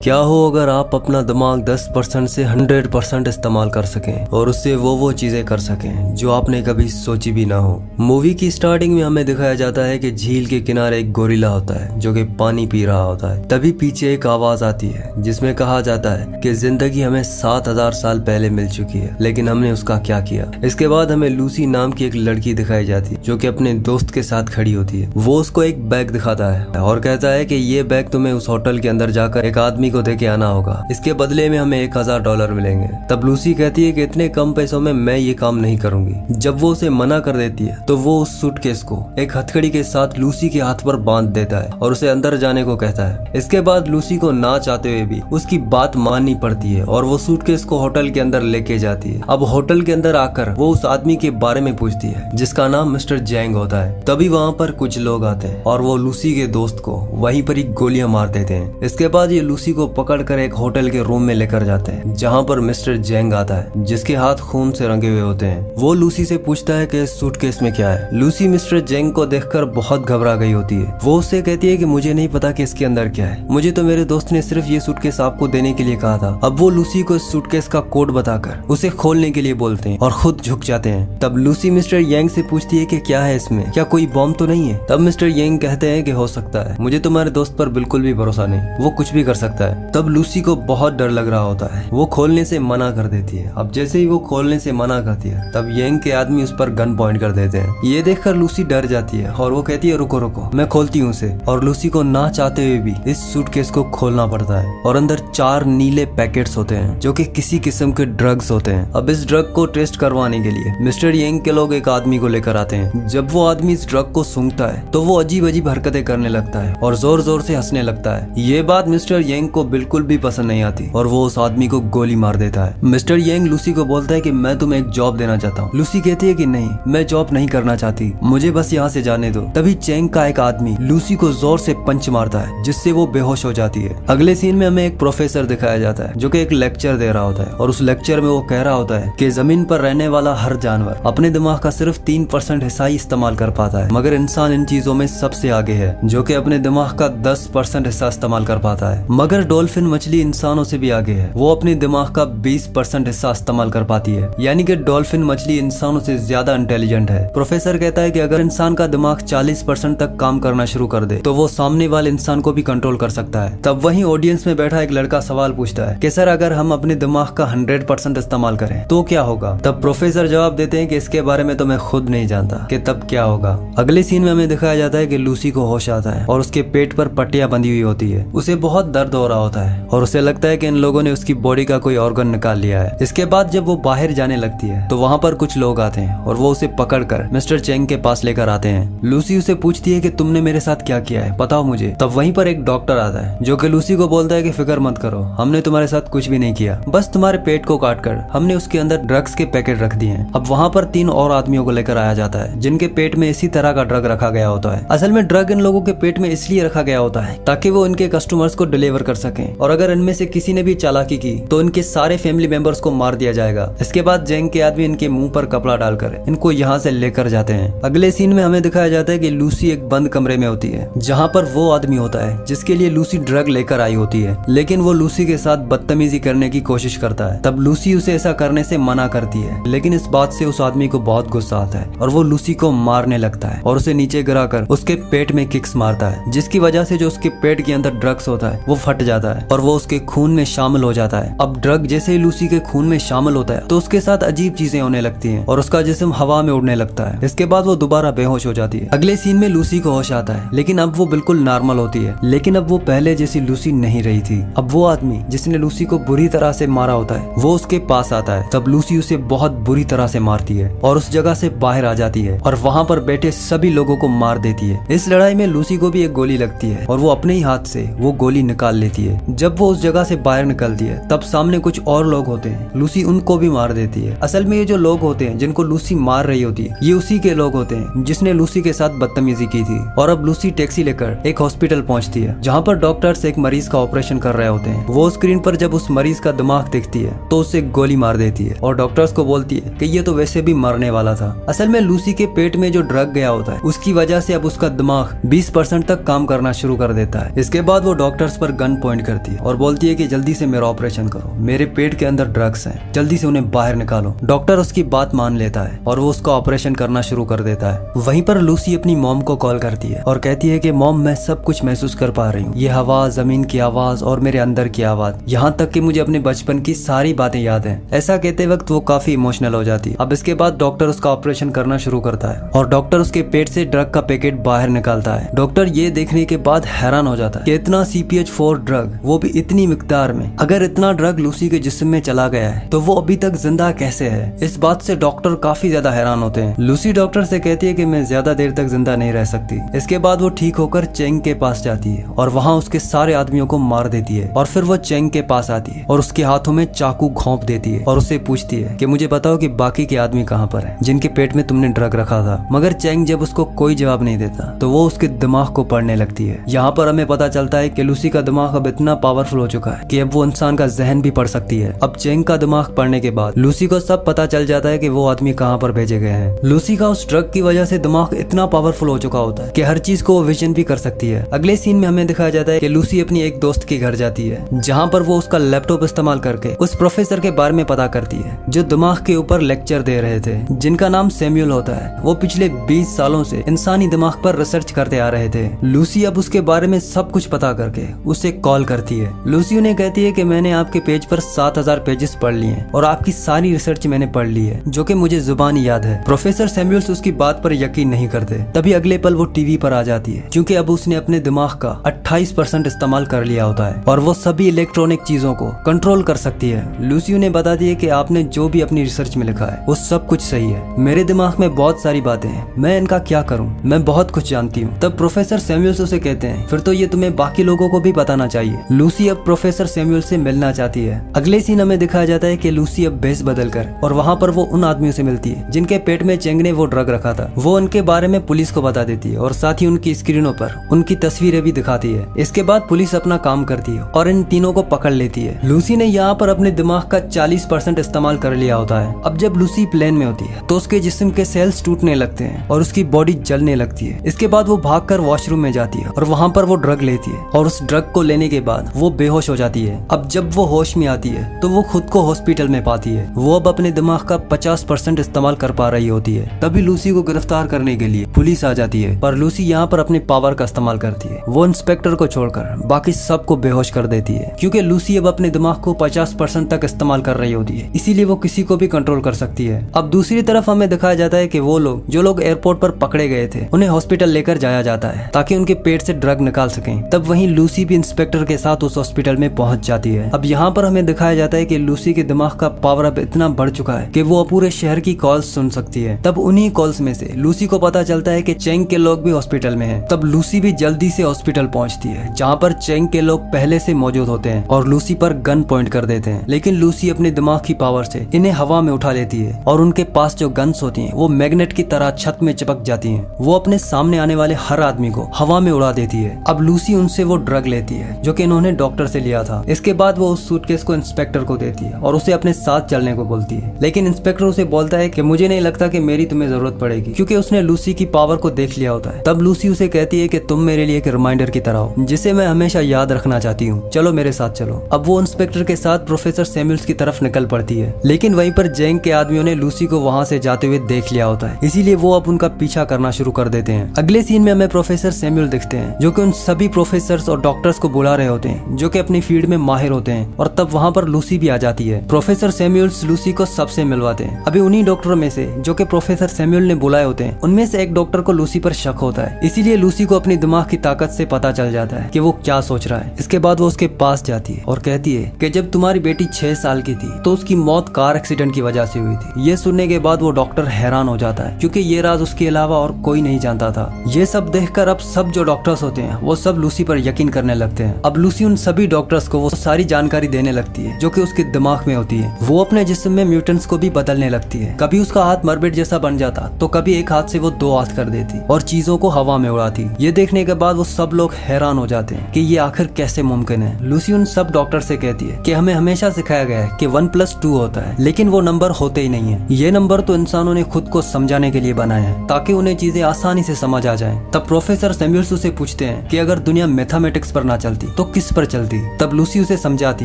क्या हो अगर आप अपना दिमाग 10% से 100% इस्तेमाल कर सकें और उससे वो चीजें कर सकें जो आपने कभी सोची भी ना हो। मूवी की स्टार्टिंग में हमें दिखाया जाता है कि झील के किनारे एक गोरिल्ला होता है जो कि पानी पी रहा होता है। तभी पीछे एक आवाज आती है जिसमें कहा जाता है कि जिंदगी हमें 7000 साल पहले मिल चुकी है, लेकिन हमने उसका क्या किया। इसके बाद हमें लूसी नाम की एक लड़की दिखाई जाती है जो कि अपने दोस्त के साथ खड़ी होती है। वो उसको एक बैग दिखाता है और कहता है कि ये बैग तुम्हें उस होटल के अंदर जाकर एक आदमी को दे के आना होगा, इसके बदले में हमें $1000 मिलेंगे। तब लूसी कहती है कि इतने कम पैसों में मैं ये काम नहीं करूंगी। जब वो उसे मना कर देती है तो वो उस सूटकेस को एक हथकड़ी के साथ लूसी के हाथ पर बांध देता है और उसे अंदर जाने को कहता है। इसके बाद लूसी को ना चाहते हुए भी उसकी बात माननी पड़ती है और वो सूटकेस को होटल के अंदर लेके जाती है। अब होटल के अंदर आकर वो उस आदमी के बारे में पूछती है जिसका नाम मिस्टर जैंग होता है। तभी वहाँ पर कुछ लोग आते हैं और वो लूसी के दोस्त को वहीं पर ही गोलियां मार देते हैं। इसके बाद ये लूसी को पकड़कर एक होटल के रूम में लेकर जाते हैं जहाँ पर मिस्टर जैंग आता है जिसके हाथ खून से रंगे हुए होते हैं। वो लूसी से पूछता है कि इस सूटकेस में क्या है। लूसी मिस्टर जैंग को देखकर बहुत घबरा गई होती है। वो उससे कहती है कि मुझे नहीं पता कि इसके अंदर क्या है, मुझे तो मेरे दोस्त ने सिर्फ ये सूटकेस आपको देने के लिए कहा था। अब वो लूसी को इस सूटकेस का कोड बताकर उसे खोलने के लिए बोलते हैं और खुद झुक जाते हैं। तब लूसी मिस्टर यंग से पूछती है कि क्या है इसमें, क्या कोई बॉम्ब तो नहीं है। तब मिस्टर यंग कहते हैं कि हो सकता है, मुझे तुम्हारे दोस्त पर बिल्कुल भी भरोसा नहीं, वो कुछ भी कर सकता है। तब लूसी को बहुत डर लग रहा होता है। वो खोलने से मना कर देती है। अब जैसे ही वो खोलने से मना करती है तब यंग के आदमी उस पर गन पॉइंट कर देते हैं। ये देखकर लूसी डर जाती है और वो कहती है रुको रुको, मैं खोलती हूँ उसे। और लूसी को ना चाहते हुए भी इस सूटकेस को खोलना पड़ता है और अंदर 4 नीले पैकेट्स होते हैं जो कि किसी किस्म के ड्रग्स होते हैं। अब इस ड्रग को टेस्ट करवाने के लिए मिस्टर यंग के लोग एक आदमी को लेकर आते हैं। जब वो आदमी इस ड्रग को सूंघता है तो वो अजीब अजीब हरकतें करने लगता है और जोर जोर से हंसने लगता है। ये बात मिस्टर यंग को बिल्कुल भी पसंद नहीं आती और वो उस आदमी को गोली मार देता है। मिस्टर यंग लूसी को बोलता है कि मैं तुम्हें एक जॉब देना चाहता हूँ। लूसी कहती है कि नहीं, मैं जॉब नहीं करना चाहती, मुझे बस यहाँ से जाने दो। तभी चैंग का एक आदमी लूसी को जोर से पंच मारता है जिससे वो बेहोश हो जाती है। अगले सीन में हमें एक प्रोफेसर दिखाया जाता है जो कि एक लेक्चर दे रहा होता है और उस लेक्चर में वो कह रहा होता है कि जमीन पर रहने वाला हर जानवर अपने दिमाग का सिर्फ 3% हिस्सा ही इस्तेमाल कर पाता है, मगर इंसान इन चीजों में सबसे आगे है जो कि अपने दिमाग का 10% हिस्सा इस्तेमाल कर पाता है। मगर डॉल्फिन मछली इंसानों से भी आगे है, वो अपने दिमाग का 20% हिस्सा इस्तेमाल कर पाती है, यानी कि डॉल्फिन मछली इंसानों से ज्यादा इंटेलिजेंट है। प्रोफेसर कहता है कि अगर इंसान का दिमाग 40% तक काम करना शुरू कर दे तो वो सामने वाले इंसान को भी कंट्रोल कर सकता है। तब वहीं ऑडियंस में बैठा एक लड़का सवाल पूछता है कि सर अगर हम अपने दिमाग का 100% इस्तेमाल करें तो क्या होगा। तब प्रोफेसर जवाब देते हैं कि इसके बारे में तो मैं खुद नहीं जानता कि तब क्या होगा। अगले सीन में हमें दिखाया जाता है कि लूसी को होश आता है और उसके पेट पर पट्टियां बंधी हुई होती है। उसे बहुत दर्द हो रहा होता है और उसे लगता है कि इन लोगों ने उसकी बॉडी का कोई ऑर्गन निकाल लिया है। इसके बाद जब वो बाहर जाने लगती है तो वहाँ पर कुछ लोग आते हैं और वो उसे पकड़कर मिस्टर चैंग के पास लेकर आते हैं। लूसी उसे पूछती है कि तुमने मेरे साथ क्या किया है, बताओ मुझे। तब वहीं पर एक डॉक्टर आता है जो कि लूसी को बोलता है कि फिक्र मत करो, हमने तुम्हारे साथ कुछ भी नहीं किया, बस तुम्हारे पेट को काटकर हमने उसके अंदर ड्रग्स के पैकेट रख दिए हैं। अब वहाँ पर 3 और आदमियों को लेकर आया जाता है जिनके पेट में इसी तरह का ड्रग रखा गया होता है। असल में ड्रग इन लोगों के पेट में इसलिए रखा गया होता है ताकि वो इनके कस्टमर्स को डिलीवर कर सकें और अगर इनमें से किसी ने भी चालाकी की तो इनके सारे फैमिली मेंबर्स को मार दिया जाएगा। इसके बाद जैंग के आदमी इनके मुंह पर कपड़ा डालकर इनको यहाँ से लेकर जाते हैं। अगले सीन में हमें दिखाया जाता है कि लूसी एक बंद कमरे में होती है जहाँ पर वो आदमी होता है जिसके लिए लूसी ड्रग लेकर आई होती है, लेकिन वो लूसी के साथ बदतमीजी करने की कोशिश करता है। तब लूसी उसे ऐसा करने से मना करती है, लेकिन इस बात से उस आदमी को बहुत गुस्सा आता है और वो लूसी को मारने लगता है और उसे नीचे गिराकर उसके पेट में किक्स मारता है, जिसकी वजह से जो उसके पेट के अंदर ड्रग्स होता है वो फट जाता है और वो उसके खून में शामिल हो जाता है। अब ड्रग जैसे ही लूसी के खून में शामिल होता है तो उसके साथ अजीब चीजें होने लगती हैं और उसका जिस्म हवा में उड़ने लगता है। इसके बाद वो दोबारा बेहोश हो जाती है। अगले सीन में लूसी को होश आता है, लेकिन अब वो बिल्कुल नॉर्मल होती है, लेकिन अब वो पहले जैसी लूसी नहीं रही थी। अब वो आदमी जिसने लूसी को बुरी तरह से मारा होता है वो उसके पास आता है। तब लूसी उसे बहुत बुरी तरह से मारती है और उस जगह से बाहर आ जाती है और वहाँ पर बैठे सभी लोगों को मार देती है। इस लड़ाई में लूसी को भी एक गोली लगती है और वो अपने ही हाथ से वो गोली निकाल लेती है। जब वो उस जगह से बाहर निकलती है तब सामने कुछ और लोग होते हैं, लूसी उनको भी मार देती है। असल में ये जो लोग होते हैं जिनको लूसी मार रही होती है ये उसी के लोग होते हैं जिसने लूसी के साथ बदतमीजी की थी। और अब लूसी टैक्सी लेकर एक हॉस्पिटल पहुंचती है जहाँ पर डॉक्टर्स एक मरीज का ऑपरेशन कर रहे होते हैं। वो स्क्रीन पर जब उस मरीज का दिमाग देखती है तो उसे गोली मार देती है और डॉक्टर्स को बोलती है कि ये तो वैसे भी मरने वाला था। असल में लूसी के पेट में जो ड्रग गया होता है उसकी वजह से अब उसका दिमाग 20% तक काम करना शुरू कर देता है। इसके बाद वो डॉक्टर्स पर गन पॉइंट करती है और बोलती है कि जल्दी से मेरा ऑपरेशन करो, मेरे पेट के अंदर ड्रग्स हैं, जल्दी से उन्हें बाहर निकालो। डॉक्टर उसकी बात मान लेता है और वो उसका ऑपरेशन करना शुरू कर देता है। वहीं पर लूसी अपनी मॉम को कॉल करती है और कहती है कि मॉम, मैं सब कुछ महसूस कर पा रही हूँ, ये हवा, जमीन की आवाज और मेरे अंदर की आवाज, यहाँ तक कि मुझे अपने बचपन की सारी बातें याद हैं। ऐसा कहते वक्त वो काफी इमोशनल हो जाती है। अब इसके बाद डॉक्टर उसका ऑपरेशन करना शुरू करता है और डॉक्टर उसके पेट से ड्रग का पैकेट बाहर निकालता है। डॉक्टर ये देखने के बाद हैरान हो जाता है कि इतना CPH-4 ड्रग, वो भी इतनी मिकदार में। अगर इतना ड्रग लूसी के जिस्म में चला गया है तो वो अभी तक जिंदा कैसे है? इस बात से डॉक्टर काफी ज्यादा हैरान होते हैं। लूसी डॉक्टर से कहती है कि मैं ज्यादा देर तक जिंदा नहीं रह सकती। इसके बाद वो ठीक होकर चेंग के पास जाती है और वहाँ उसके सारे आदमियों को मार देती है। और फिर वो चेंग के पास आती है और उसके हाथों में चाकू घोंप देती है और उससे पूछती है कि मुझे बताओ कि बाकी के आदमी कहाँ पर हैं, जिनके पेट में तुमने ड्रग रखा था। मगर चेंग जब उसको कोई जवाब नहीं देता तो वो उसके दिमाग को पढ़ने लगती है। यहाँ पर हमें पता चलता है कि लूसी का दिमाग अब इतना पावरफुल हो चुका है कि अब वो इंसान का जहन भी पढ़ सकती है। अब चेंग का दिमाग पढ़ने के बाद लूसी को सब पता चल जाता है कि वो आदमी कहाँ पर भेजे गए हैं। लूसी का उस ड्रग की वजह से दिमाग इतना पावरफुल हो चुका होता है कि हर चीज को वो विजन भी कर सकती है। अगले सीन में हमें दिखाया जाता है कि लूसी अपनी एक दोस्त के घर जाती है, जहाँ पर वो उसका लैपटॉप इस्तेमाल करके उस प्रोफेसर के बारे में पता करती है जो दिमाग के ऊपर लेक्चर दे रहे थे, जिनका नाम सैमुअल होता है। वो पिछले 20 सालों से इंसानी दिमाग पर रिसर्च करते आ रहे थे। लूसी अब उसके बारे में सब कुछ पता करके उसे कॉल करती है। लूसी उन्हें कहती है कि मैंने आपके पेज पर 7000 पेजेस पढ़ लिए हैं और आपकी सारी रिसर्च मैंने पढ़ ली है, जो कि मुझे जुबानी याद है। प्रोफेसर सैमुअल्स उसकी बात पर यकीन नहीं करते। तभी अगले पल वो टीवी पर आ जाती है, क्योंकि अब उसने अपने दिमाग का 28% इस्तेमाल कर लिया होता है और वो सभी इलेक्ट्रॉनिक चीजों को कंट्रोल कर सकती है। लूसी उन्हें बताती है कि आपने जो भी अपनी रिसर्च में लिखा है वो सब कुछ सही है। मेरे दिमाग में बहुत सारी बातें हैं, मैं इनका क्या करूं? मैं बहुत कुछ जानती हूँ। तब प्रोफेसर सैमुअल्स उसे कहते हैं, फिर तो ये तुम्हें बाकी लोगों को भी बताना चाहिए। लूसी अब प्रोफेसर सैमुअल से मिलना चाहती है। अगले सीन हमें दिखाया जाता है कि लूसी अब भेस बदलकर और वहाँ पर वो उन आदमियों से मिलती है जिनके पेट में चेंग ने वो ड्रग रखा था। वो उनके बारे में पुलिस को बता देती है और साथ ही उनकी स्क्रीनों पर उनकी तस्वीरें भी दिखाती है। इसके बाद पुलिस अपना काम करती है और इन तीनों को पकड़ लेती है। लूसी ने यहाँ पर अपने दिमाग का 40% इस्तेमाल कर लिया होता है। अब जब लूसी प्लेन में होती है तो उसके जिस्म के सेल्स टूटने लगते हैं और उसकी बॉडी जलने लगती है। इसके बाद वो भागकर वॉशरूम में जाती है और वहाँ पर वो ड्रग लेती है और उस ड्रग को लेने के बाद वो बेहोश हो जाती है। अब जब वो होश में आती है तो वो खुद को हॉस्पिटल में पाती है। वो अब अपने दिमाग का 50% इस्तेमाल कर पा रही होती है। तभी लूसी को गिरफ्तार करने के लिए पुलिस आ जाती है, पर लूसी यहाँ पर अपने पावर का इस्तेमाल करती है। वो इंस्पेक्टर को छोड़कर बाकी सबको बेहोश कर देती है, क्योंकि लूसी अब अपने दिमाग को 50% तक इस्तेमाल कर रही होती है, इसीलिए वो किसी को भी कंट्रोल कर सकती है। अब दूसरी तरफ हमें दिखाया जाता है कि वो लोग जो लोग एयरपोर्ट पर पकड़े गए थे उन्हें हॉस्पिटल लेकर जाया जाता है ताकि उनके पेट से ड्रग निकाल सकें। तब वहीं लूसी भी इंस्पेक्टर के साथ उस हॉस्पिटल में पहुंच जाती है। अब यहाँ पर हमें दिखाया जाता है कि लूसी के दिमाग का पावर अब इतना बढ़ चुका है कि वो पूरे शहर की कॉल्स सुन सकती है। तब उन्हीं कॉल्स में से लूसी को पता चलता है कि चेंग के लोग भी हॉस्पिटल में हैं। तब लूसी भी जल्दी से हॉस्पिटल पहुंचती है, जहाँ पर चेंग के लोग पहले से मौजूद होते हैं और लूसी पर गन पॉइंट कर देते हैं। लेकिन लूसी अपने दिमाग की पावर से इन्हें हवा में उठा लेती है और उनके पास जो गन्स होती हैं वो मैग्नेट की तरह छत में चिपक जाती हैं। वो अपने सामने आने वाले हर आदमी को हवा में उड़ा देती है। अब लूसी उनसे वो ड्रग लेती है जो कि इन्होंने डॉक्टर से लिया था। इसके बाद वो उस सूटकेस को इंस्पेक्टर को देती है और उसे अपने साथ चलने को बोलती है। लेकिन इंस्पेक्टर उसे बोलता है कि मुझे नहीं लगता कि मेरी तुम्हें जरूरत पड़ेगी, क्योंकि उसने लूसी की पावर को देख लिया होता है। तब लूसी उसे कहती है कि तुम मेरे लिए एक रिमाइंडर की तरह हो, जिसे मैं हमेशा याद रखना चाहती हूँ, चलो मेरे साथ चलो। अब वो इंस्पेक्टर के साथ प्रोफेसर सैमुअल्स की तरफ निकल पड़ती है, लेकिन वहीं पर चेंग के आदमियों ने लूसी को वहाँ से जाते हुए देख लिया होता है, इसीलिए वो अब उनका पीछा करना शुरू कर देते हैं। अगले सीन में हमें प्रोफेसर सैमुअल दिखते हैं जो कि उन सभी प्रोफेसर्स और डॉक्टर्स को बुला रहे होते हैं जो कि अपनी फील्ड में माहिर होते हैं। और तब वहाँ पर लूसी भी आ जाती है। प्रोफेसर सैमुअल्स लूसी को सबसे मिलवाते हैं। अभी उन्हीं डॉक्टरों में से जो कि प्रोफेसर सैमुअल ने बुलाए होते हैं, उनमें से एक डॉक्टर को लूसी पर शक होता है, इसीलिए लूसी को अपनी दिमाग की ताकत से पता चल जाता है कि वो क्या सोच रहा है। इसके बाद वो उसके पास जाती है और कहती है कि जब तुम्हारी बेटी 6 साल की थी तो उसकी मौत कार एक्सीडेंट की वजह से हुई थी। ये सुनने के बाद वो डॉक्टर हैरान हो जाता है, क्योंकि ये राज उसके अलावा और कोई नहीं जानता था। ये सब देखकर अब सब जो डॉक्टर्स होते हैं वो सब लूसी पर यकीन करने लगते हैं। अब लूसी उन सभी डॉक्टर्स को वो सारी जानकारी देने लगती है जो कि उसके दिमाग में होती है। वो अपने जिस्म में म्यूटेंट्स को भी बदलने लगती है। कभी उसका हाथ मरबेट जैसा बन जाता तो कभी एक हाथ से वो 2 हाथ कर देती और चीजों को हवा में उड़ाती। ये देखने के बाद वो सब लोग हैरान हो जाते हैं कि ये आखिर कैसे मुमकिन है। लूसी उन सब डॉक्टर से कहती है कि हमें हमेशा सिखाया गया है कि 1+2 होता है, लेकिन वो नंबर होते ही नहीं है। ये नंबर तो इंसानों ने खुद को समझाने के लिए बनाए हैं ताकि उन्हें चीजें आसानी से समझ आ जाएं। तब प्रोफेसर सैमुअल्स उसे पूछते हैं कि अगर दुनिया मैथमेटिक्स पर ना चलती तो किस पर चलती। तब लूसी उसे समझाती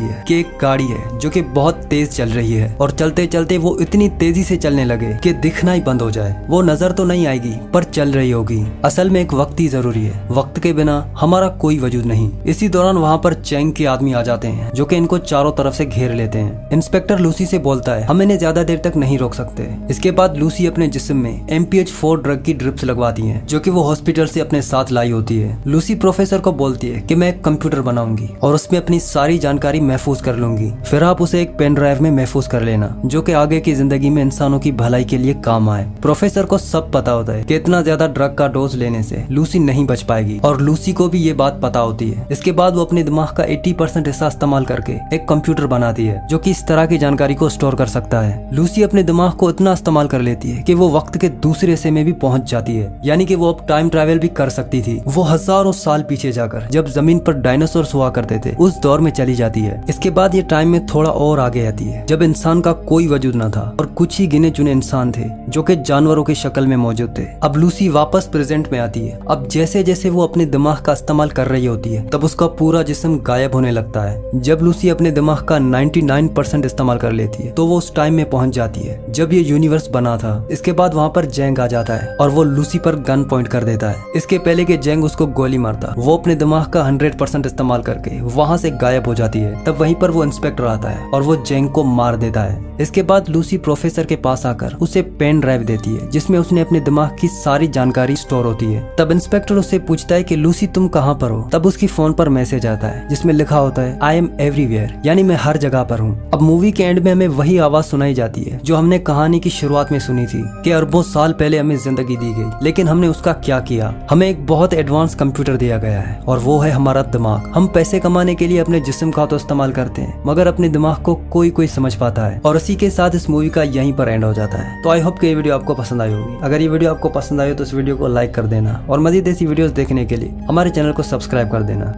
है कि एक गाड़ी है जो कि बहुत तेज चल रही है और चलते चलते वो इतनी तेजी से चलने लगे कि दिखना ही बंद हो जाए। वो नजर तो नहीं आएगी पर चल रही होगी। असल में एक वक्त ही जरूरी है, वक्त के बिना हमारा कोई वजूद नहीं। इसी दौरान वहाँ पर चैंग के आदमी आ जाते हैं जो कि इनको चारों तरफ से घेर लेते हैं। इंस्पेक्टर लूसी से बोलता है हम इन्हें ज्यादा देर तक नहीं रोक सकते। इसके बाद लूसी अपने जिस्म में MPH-4 ड्रग की ड्रिप्स लगवाती है जो कि वो हॉस्पिटल से अपने साथ लाई होती है। लूसी प्रोफेसर को बोलती है कि मैं एक कंप्यूटर बनाऊंगी और उसमें अपनी सारी जानकारी महफूज कर लूंगी, फिर आप उसे एक पेन ड्राइव में महफूज कर लेना जो कि आगे की जिंदगी में इंसानों की भलाई के लिए काम आए। प्रोफेसर को सब पता होता है कि इतना ज्यादा ड्रग का डोज लेने से लूसी नहीं बच पाएगी और लूसी को भी ये बात पता होती है। इसके बाद वो अपने दिमाग का 80% हिस्सा इस्तेमाल करके एक कंप्यूटर बनाती है जो कि इस तरह की जानकारी को स्टोर कर सकता है। लूसी अपने दिमाग को इतना इस्तेमाल कर लेती है कि वो वक्त के दूसरे हिस्से में भी पहुंच जाती है, यानी कि वो अब टाइम ट्रैवल भी कर सकती थी। वो हजारों साल पीछे जाकर जब जमीन पर डायनासोर्स हुआ करते थे उस दौर में चली जाती है। इसके बाद ये टाइम में थोड़ा और आगे आती है जब इंसान का कोई वजूद न था और कुछ ही गिने चुने इंसान थे जो कि जानवरों की शक्ल में मौजूद थे। अब लूसी वापस प्रेजेंट में आती है। अब जैसे जैसे वो अपने दिमाग का इस्तेमाल कर रही होती है तब उसका पूरा जिस्म गायब होने लगता है। जब लूसी अपने दिमाग का 99% इस्तेमाल कर लेती है तो वो उस टाइम में पहुंच जाती है जब ये यूनिवर्स बना था। इसके बाद वहाँ पर जैंग आ जाता है और वो लूसी पर गन पॉइंट कर देता है। इसके पहले कि जैंग उसको गोली मारता वो अपने दिमाग का 100% इस्तेमाल करके वहाँ से गायब हो जाती है। तब वहीं पर वो इंस्पेक्टर आता है और वो जैंग को मार देता है। इसके बाद लूसी प्रोफेसर के पास आकर उसे पेन ड्राइव देती है जिसमें उसने अपने दिमाग की सारी जानकारी स्टोर होती है। तब इंस्पेक्टर उससे पूछता है कि लूसी तुम कहाँ पर हो। तब उसकी फोन पर मैसेज आता है जिसमें लिखा होता है आई एम एवरीवेयर, यानी मैं हर जगह पर हूँ। अब मूवी के एंड में हमें वही आवाज सुनाई जाती है जो हमने कहानी की शुरुआत में सुनी थी कि अरबों साल पहले हमें जिंदगी दी गई, लेकिन हमने उसका क्या किया। हमें एक बहुत एडवांस कंप्यूटर दिया गया है और वो है हमारा दिमाग। हम पैसे कमाने के लिए अपने जिस्म का तो इस्तेमाल करते हैं मगर अपने दिमाग को कोई समझ पाता है। और इसी के साथ इस मूवी का यहीं पर एंड हो जाता है। तो आई होप कि ये वीडियो आपको पसंद आई होगी। अगर ये वीडियो आपको पसंद आई हो तो इस वीडियो को लाइक कर देना और मजीद ऐसी वीडियोस देखने के लिए हमारे चैनल को सब्सक्राइब कर देना।